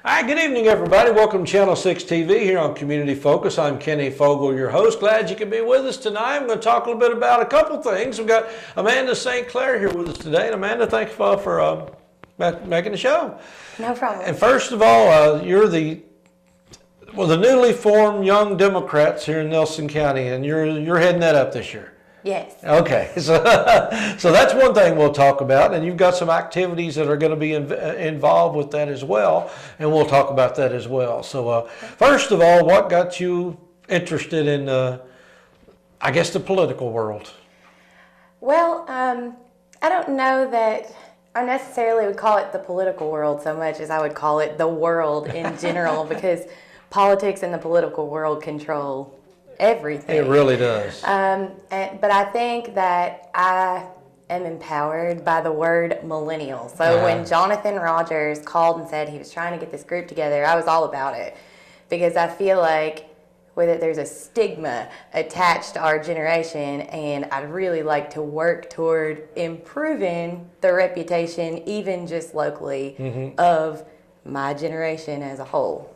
All right, good evening, everybody. Welcome to Channel 6 TV here on Community Focus. I'm Kenny Fogle, your host. Glad you can be with us tonight. I'm going to talk a little bit about a couple things. We've got Amanda St. Clair here with us today. And Amanda, thank you for making the show. No problem. And first of all, you're the newly formed Young Democrats here in Nelson County, and you're heading that up this year. Yes. Okay, so that's one thing we'll talk about, and you've got some activities that are going to be involved with that as well, and we'll talk about that as well. So first of all, what got you interested in, I guess, the political world? Well, I don't know that I necessarily would call it the political world so much as I would call it the world in general, because politics and the political world control everything. It really does. But I think that I am empowered by the word millennials. So when Jonathan Rogers called and said he was trying to get this group together, I was all about it, because I feel like there's a stigma attached to our generation, and I'd really like to work toward improving the reputation, even just locally, of my generation as a whole.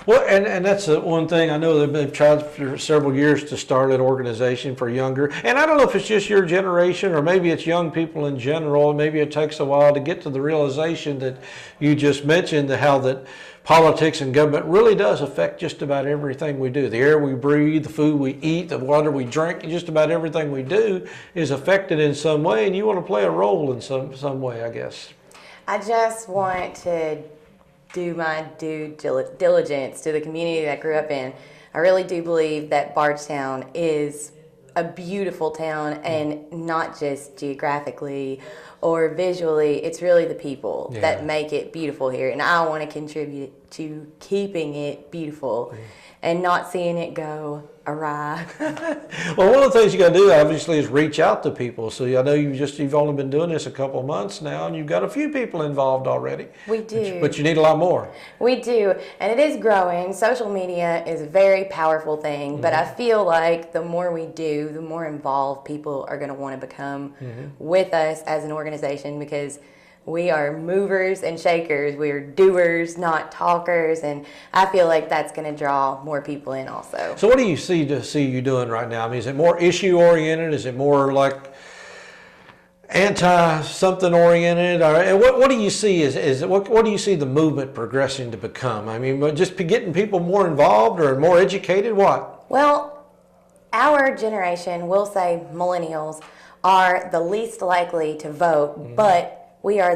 Well, and that's one thing. I know they've tried for several years to start an organization for younger, and I don't know if it's just your generation or maybe it's young people in general. Maybe it takes a while to get to the realization that you just mentioned, how that politics and government really does affect just about everything we do. The air we breathe, the food we eat, the water we drink, just about everything we do is affected in some way, and you want to play a role in some way, I guess. I just want to do my due diligence to the community that I grew up in. I really do believe that Bardstown is a beautiful town, and not just geographically or visually. It's really the people that make it beautiful here, and I want to contribute to keeping it beautiful and not seeing it go awry. Well, one of the things you got to do, obviously, is reach out to people. So I know you've only been doing this a couple of months now, and you've got a few people involved already. We do. But you need a lot more. We do, and it is growing. Social media is a very powerful thing, but I feel like the more we do, the more involved people are going to want to become with us as an organization, because we are movers and shakers. We are doers, not talkers, and I feel like that's going to draw more people in also. So what do you see you doing right now? I mean, is it more issue-oriented? Is it more like anti-something oriented? Or what do you see what do you see the movement progressing to become? I mean, just getting people more involved or more educated? What? Well, our generation, we'll say millennials, are the least likely to vote, but we are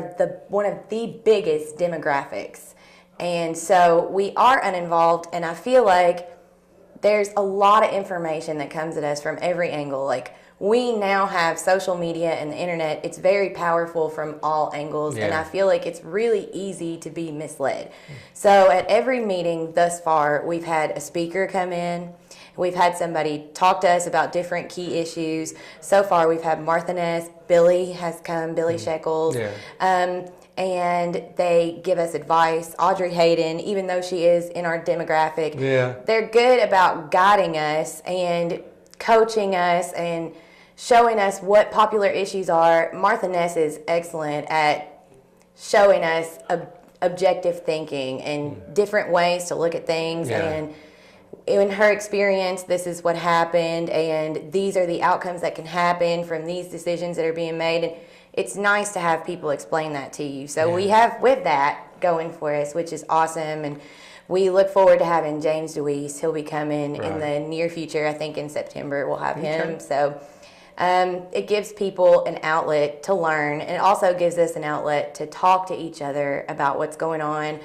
one of the biggest demographics. And so we are uninvolved, and I feel like there's a lot of information that comes at us from every angle. Like, we now have social media and the internet. It's very powerful from all angles, and I feel like it's really easy to be misled. So at every meeting thus far, we've had a speaker come in. We've had somebody talk to us about different key issues. So far, we've had Martha Ness, Billy has come, Billy Shekels, and they give us advice. Audrey Hayden, even though she is in our demographic, they're good about guiding us and coaching us and showing us what popular issues are. Martha Ness is excellent at showing us objective thinking and different ways to look at things, and in her experience, this is what happened, and these are the outcomes that can happen from these decisions that are being made. And it's nice to have people explain that to you. So we have with that going for us, which is awesome. And we look forward to having James DeWeese. He'll be coming in the near future. I think in September we'll have him. So it gives people an outlet to learn, and it also gives us an outlet to talk to each other about what's going on.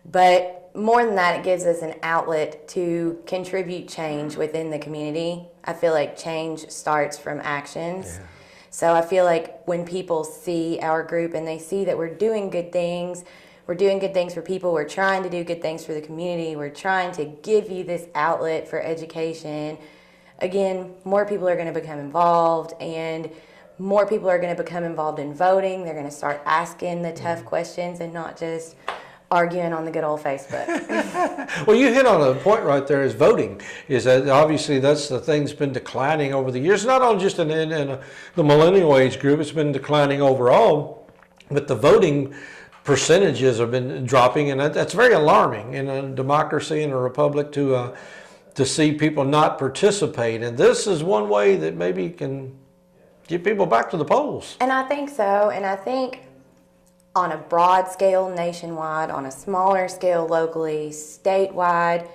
But more than that, it gives us an outlet to contribute change within the community. I feel like change starts from actions. So I feel like when people see our group and they see that we're doing good things for people, we're trying to do good things for the community, we're trying to give you this outlet for education, again, more people are going to become involved, and more people are going to become involved in voting. They're going to start asking the tough questions and not just arguing on the good old Facebook. Well, you hit on a point right there, is voting. Is that obviously that's the thing that's been declining over the years, not only just in the millennial age group, it's been declining overall, but the voting percentages have been dropping, and that's very alarming in a democracy and a republic to see people not participate. And this is one way that maybe can get people back to the polls. And I think so. And I think on a broad scale nationwide, on a smaller scale locally, statewide,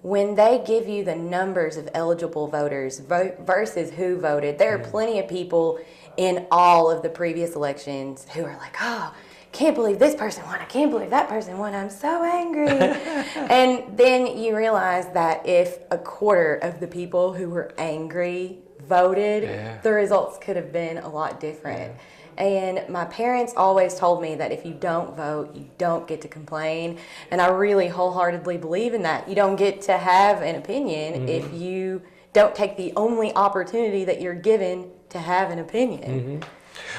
when they give you the numbers of eligible voters versus who voted, there are plenty of people in all of the previous elections who are like, oh, can't believe this person won, I can't believe that person won, I'm so angry. And then you realize that if a quarter of the people who were angry voted, the results could have been a lot different. And my parents always told me that if you don't vote, you don't get to complain. And I really wholeheartedly believe in that. You don't get to have an opinion if you don't take the only opportunity that you're given to have an opinion.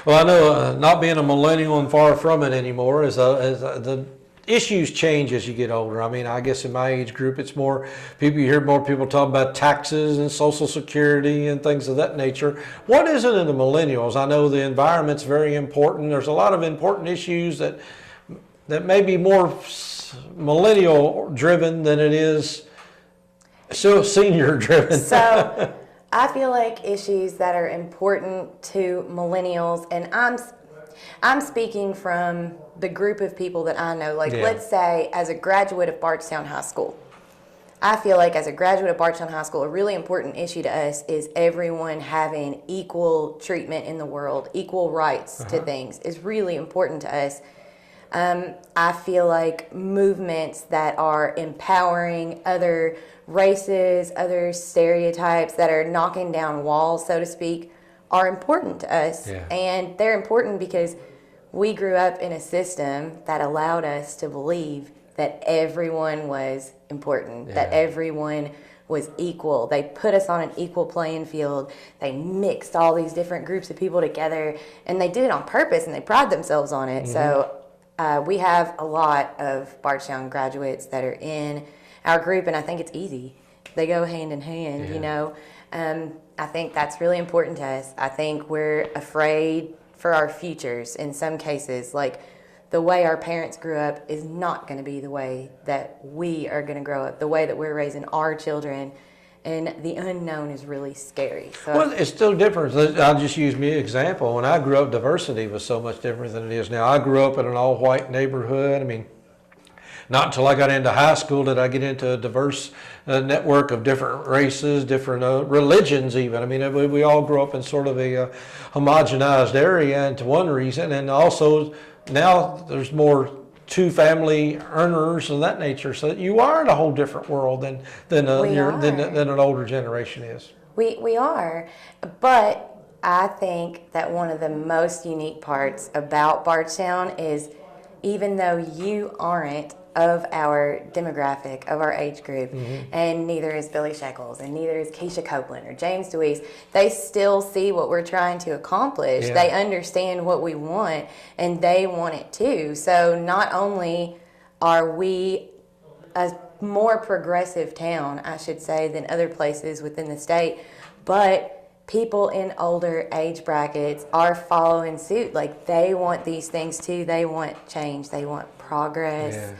Well, I know not being a millennial and far from it anymore, as the issues change as you get older. I mean, I guess in my age group, it's more people, you hear more people talk about taxes and Social Security and things of that nature. What is it in the millennials? I know the environment's very important. There's a lot of important issues that may be more millennial driven than it is so senior driven. So I feel like issues that are important to millennials, and I'm speaking from the group of people that I know. Like, let's say as a graduate of Bardstown High School, I feel like as a graduate of Bardstown High School, a really important issue to us is everyone having equal treatment in the world, equal rights to things is really important to us. I feel like movements that are empowering other races, other stereotypes, that are knocking down walls, so to speak, are important to us. And they're important because we grew up in a system that allowed us to believe that everyone was important, that everyone was equal. They put us on an equal playing field. They mixed all these different groups of people together, and they did it on purpose, and they pride themselves on it. So we have a lot of Bardstown graduates that are in our group, and I think it's easy. They go hand in hand, you know. I think that's really important to us. I think we're afraid for our futures in some cases. Like, the way our parents grew up is not going to be the way that we are going to grow up, the way that we're raising our children. And the unknown is really scary. So, well, it's still different. I'll just use me as an example. When I grew up, diversity was so much different than it is now. I grew up in an all-white neighborhood. I mean, not until I got into high school did I get into a diverse network of different races, different religions even. I mean, we all grew up in sort of a homogenized area, and to one reason. And also now there's more two-family earners and that nature. So you are in a whole different world than an older generation is. We are. But I think that one of the most unique parts about Bardstown is, even though you aren't of our demographic, of our age group, and neither is Billy Shekels, and neither is Keisha Copeland or James DeWeese, they still see what we're trying to accomplish. They understand what we want, and they want it too. So not only are we a more progressive town, I should say, than other places within the state, but people in older age brackets are following suit. Like, they want these things too. They want change. They want progress.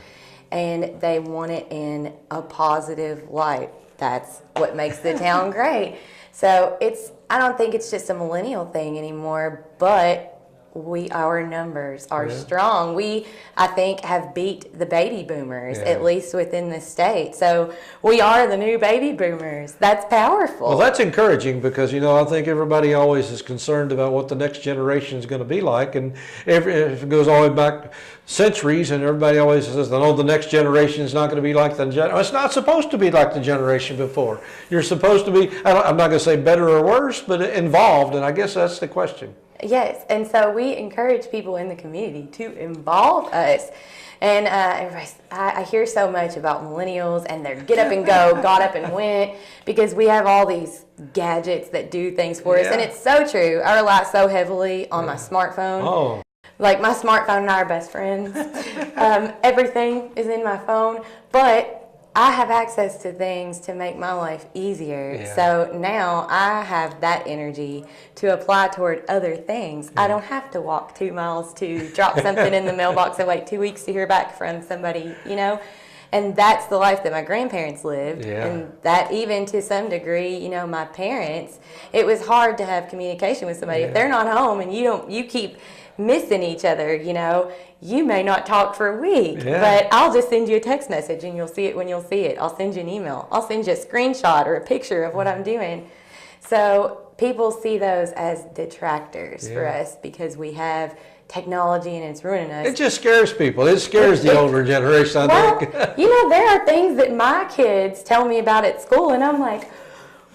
And they want it in a positive light. That's what makes the town great. So I don't think it's just a millennial thing anymore, but our numbers are strong. We, I think, have beat the baby boomers, at least within the state. So we are the new baby boomers. That's powerful. Well, that's encouraging because, you know, I think everybody always is concerned about what the next generation is going to be like. And if it goes all the way back centuries, and everybody always says, oh, the next generation is not going to be like the generation. It's not supposed to be like the generation before. You're supposed to be, I'm not going to say better or worse, but involved. And I guess that's the question. Yes, and so we encourage people in the community to involve us. And I hear so much about millennials and their get up and go, got up and went, because we have all these gadgets that do things for us. And it's so true. I rely so heavily on my smartphone. Like, my smartphone and I are best friends. Everything is in my phone. But I have access to things to make my life easier. Yeah. So now I have that energy to apply toward other things. I don't have to walk 2 miles to drop something in the mailbox and wait 2 weeks to hear back from somebody, you know? And that's the life that my grandparents lived. Yeah. And that even to some degree, you know, my parents, it was hard to have communication with somebody. If they're not home and you keep missing each other, you know, you may not talk for a week, but I'll just send you a text message and you'll see it when you'll see it. I'll send you an email. I'll send you a screenshot or a picture of what I'm doing. So people see those as detractors for us because we have technology and it's ruining us. It just scares people. It scares the older generation, I think. You know, there are things that my kids tell me about at school and I'm like,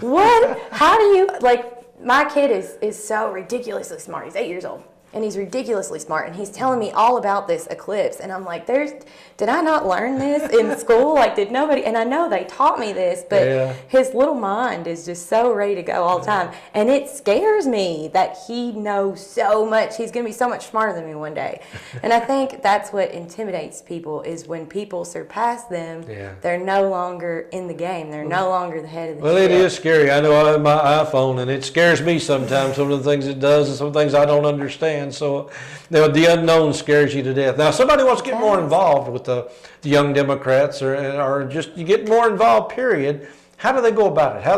what? How do you, like, my kid is so ridiculously smart. He's 8 years old. And he's ridiculously smart, and he's telling me all about this eclipse. And I'm like, did I not learn this in school? Like, did nobody? And I know they taught me this, but his little mind is just so ready to go all the time. And it scares me that he knows so much. He's going to be so much smarter than me one day. And I think that's what intimidates people is when people surpass them, they're no longer in the game. They're no longer the head of the ship. Well, it is scary. I know I have my iPhone, and it scares me sometimes, some of the things it does and some things I don't understand. So the unknown scares you to death. Now, if somebody wants to get more involved with the young Democrats or just you get more involved, period, how do they go about it? How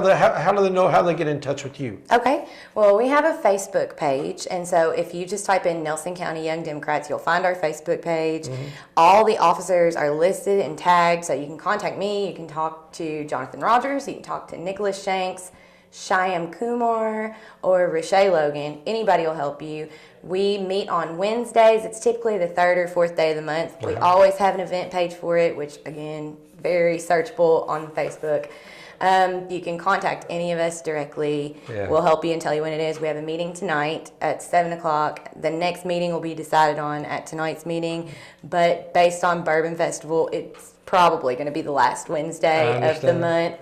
do they know how they get in touch with you? Okay. Well, we have a Facebook page. And so if you just type in Nelson County Young Democrats, you'll find our Facebook page. All the officers are listed and tagged. So you can contact me. You can talk to Jonathan Rogers. You can talk to Nicholas Shanks, Shyam Kumar, or Rashay Logan. Anybody will help you. We meet on Wednesdays. It's typically the 3rd or 4th day of the month. We always have an event page for it, which, again, very searchable on Facebook. You can contact any of us directly. We'll help you and tell you when it is. We have a meeting tonight at 7 o'clock. The next meeting will be decided on at tonight's meeting. But based on Bourbon Festival, it's probably going to be the last Wednesday of the month.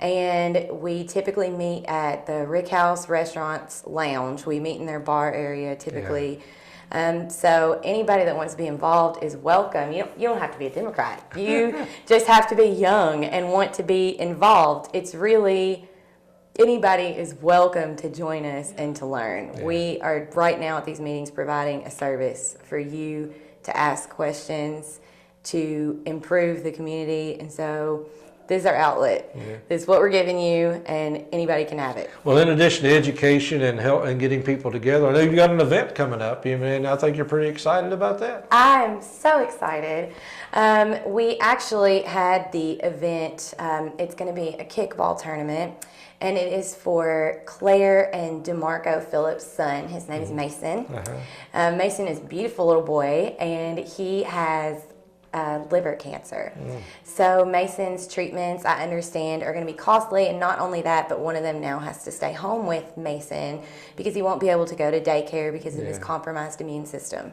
And we typically meet at the Rick House Restaurants Lounge. We meet in their bar area typically. So anybody that wants to be involved is welcome. You don't have to be a Democrat. You just have to be young and want to be involved. It's really, anybody is welcome to join us and to learn. We are right now at these meetings providing a service for you to ask questions, to improve the community. And so this is our outlet. This is what we're giving you, and anybody can have it. Well, in addition to education and help and getting people together, I know you've got an event coming up. I think you're pretty excited about that. I'm so excited. We actually had the event. It's going to be a kickball tournament, and it is for Claire and DeMarco Phillips' son. His name is Mason. Mason is a beautiful little boy, and he has liver cancer. So Mason's treatments, I understand, are going to be costly, and not only that, but one of them now has to stay home with Mason because he won't be able to go to daycare because of his compromised immune system.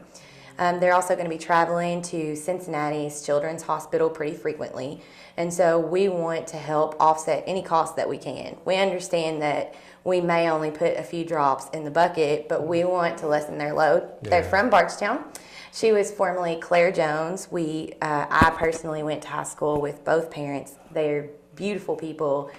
They're also going to be traveling to Cincinnati's Children's Hospital pretty frequently, and so we want to help offset any cost that we can. We understand that we may only put a few drops in the bucket, but we want to lessen their load. They're from Bardstown. She was formerly Claire Jones. I personally went to high school with both parents. They're beautiful people.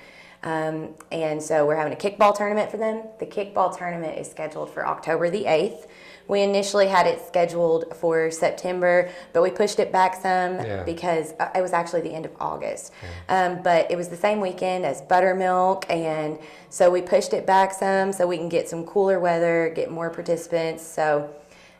And so we're having a kickball tournament for them. The kickball tournament is scheduled for October the 8th. We initially had it scheduled for September, but we pushed it back some because it was actually the end of August. But it was the same weekend as Buttermilk, and so we pushed it back some so we can get some cooler weather, get more participants. So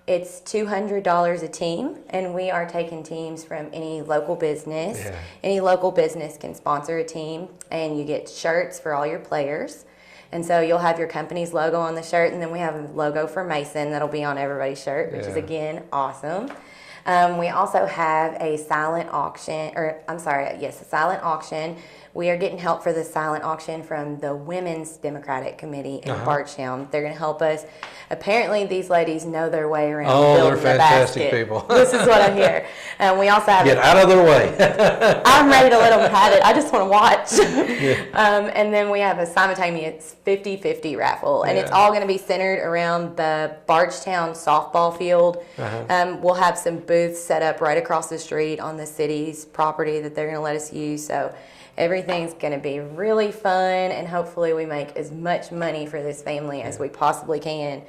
it's $200 a team, and we are taking teams from any local business. Any local business can sponsor a team, and you get shirts for all your players. And so you'll have your company's logo on the shirt, and then we have a logo for Mason that'll be on everybody's shirt, which is, again, awesome. We also have a silent auction, a silent auction we are getting help for the silent auction from the Women's Democratic Committee in Bardstown. They're going to help us. Apparently, these ladies know their way around building they're the fantastic basket. people. This is what I hear. And we also have Get out of their way. I'm ready to let them have it. I just want to watch. And then we have a simultaneous 50-50 raffle, and it's all going to be centered around the Bardstown softball field. We'll have some booths set up right across the street on the city's property that they're going to let us use. So everything's going to be really fun, and hopefully we make as much money for this family as we possibly can.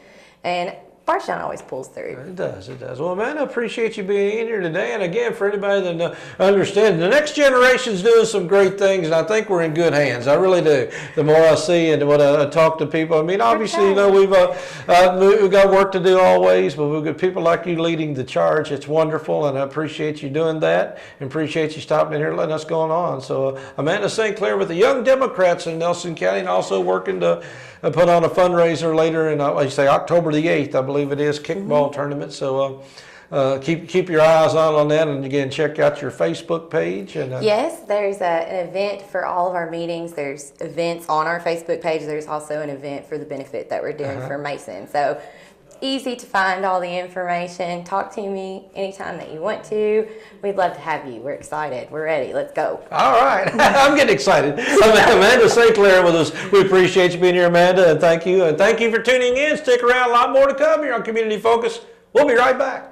And Bardstown always pulls through. It does, it does. Well, man, I appreciate you being in here today. And again, for anybody that understands, the next generation's doing some great things, and I think we're in good hands. I really do. The more I see and what I talk to people, I mean, obviously, you know, we've got work to do always, but we've got people like you leading the charge. It's wonderful, and I appreciate you doing that, and appreciate you stopping in here and letting us go on. So, Amanda St. Clair with the Young Democrats in Nelson County, and also working to put on a fundraiser later in, like you say, October the 8th, I believe it is, kickball tournament. So keep your eyes on that, and again, check out your Facebook page. And yes, there's an event for all of our meetings. There's events on our Facebook page. There's also an event for the benefit that we're doing for Mason. So easy to find all the information. Talk to me anytime that you want to. We'd love to have you. We're excited. We're ready. Let's go. All right. I'm getting excited. Amanda St. Clair with us. We appreciate you being here, Amanda, and thank you. And thank you for tuning in. Stick around. A lot more to come here on Community Focus. We'll be right back.